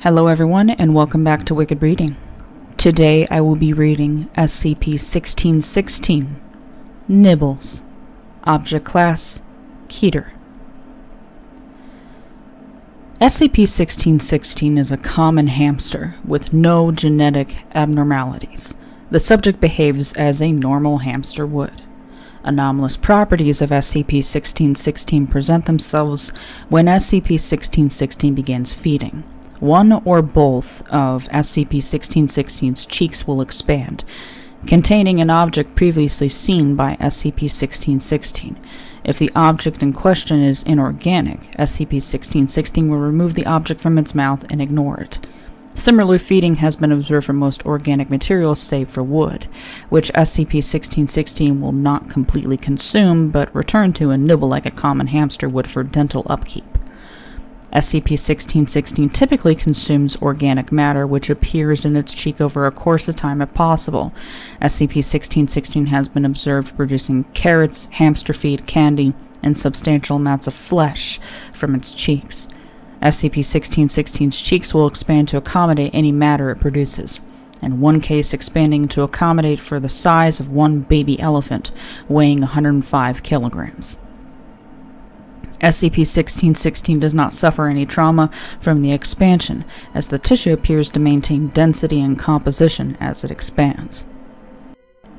Hello everyone and welcome back to Wicked Reading. Today I will be reading SCP-1616, Nibbles, Object Class, Keter. SCP-1616 is a common hamster with no genetic abnormalities. The subject behaves as a normal hamster would. Anomalous properties of SCP-1616 present themselves when SCP-1616 begins feeding. One or both of SCP-1616's cheeks will expand, containing an object previously seen by SCP-1616. If the object in question is inorganic, SCP-1616 will remove the object from its mouth and ignore it. Similar feeding has been observed for most organic materials save for wood, which SCP-1616 will not completely consume but return to and nibble like a common hamster would for dental upkeep. SCP-1616 typically consumes organic matter which appears in its cheek over a course of time if possible. SCP-1616 has been observed producing carrots, hamster feed, candy, and substantial amounts of flesh from its cheeks. SCP-1616's cheeks will expand to accommodate any matter it produces, in one case expanding to accommodate for the size of one baby elephant weighing 105 kilograms. SCP-1616 does not suffer any trauma from the expansion, as the tissue appears to maintain density and composition as it expands.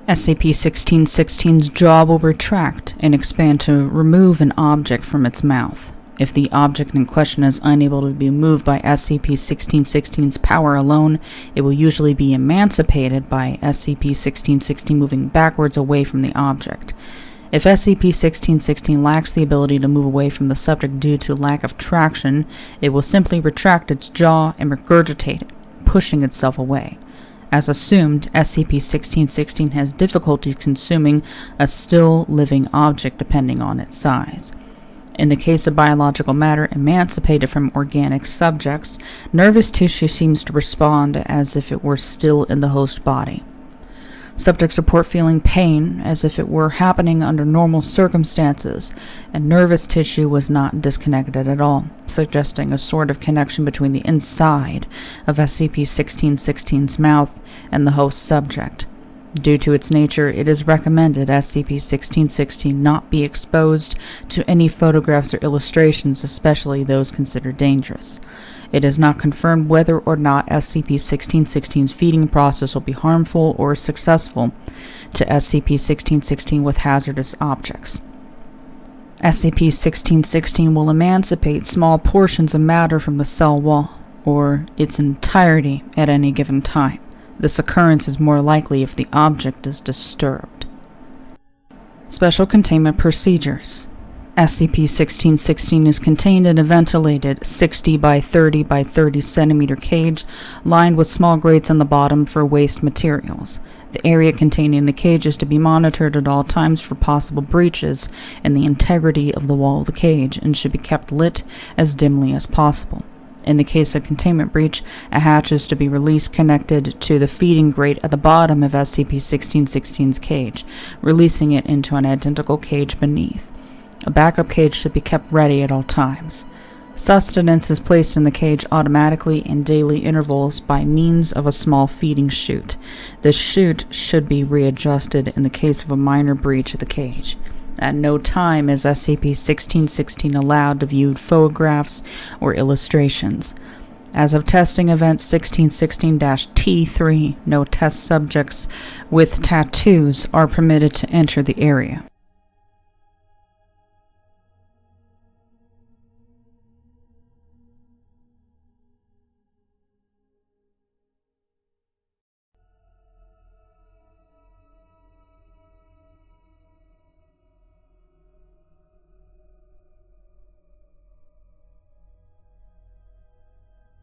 SCP-1616's jaw will retract and expand to remove an object from its mouth. If the object in question is unable to be moved by SCP-1616's power alone, it will usually be emancipated by SCP-1616 moving backwards away from the object. If SCP-1616 lacks the ability to move away from the subject due to lack of traction, it will simply retract its jaw and regurgitate it, pushing itself away. As assumed, SCP-1616 has difficulty consuming a still living object depending on its size. In the case of biological matter emancipated from organic subjects, nervous tissue seems to respond as if it were still in the host body. Subjects report feeling pain as if it were happening under normal circumstances, and nervous tissue was not disconnected at all, suggesting a sort of connection between the inside of SCP-1616's mouth and the host subject. Due to its nature, it is recommended SCP-1616 not be exposed to any photographs or illustrations, especially those considered dangerous. It is not confirmed whether or not SCP-1616's feeding process will be harmful or successful to SCP-1616 with hazardous objects. SCP-1616 will emancipate small portions of matter from the cell wall, or its entirety at any given time. This occurrence is more likely if the object is disturbed. Special Containment Procedures. SCP-1616 is contained in a ventilated 60 by 30 by 30 centimeter cage lined with small grates on the bottom for waste materials. The area containing the cage is to be monitored at all times for possible breaches in the integrity of the wall of the cage and should be kept lit as dimly as possible. In the case of containment breach, a hatch is to be released connected to the feeding grate at the bottom of SCP-1616's cage, releasing it into an identical cage beneath. A backup cage should be kept ready at all times. Sustenance is placed in the cage automatically in daily intervals by means of a small feeding chute. This chute should be readjusted in the case of a minor breach of the cage. At no time is SCP-1616 allowed to view photographs or illustrations. As of testing event 1616-T3, no test subjects with tattoos are permitted to enter the area.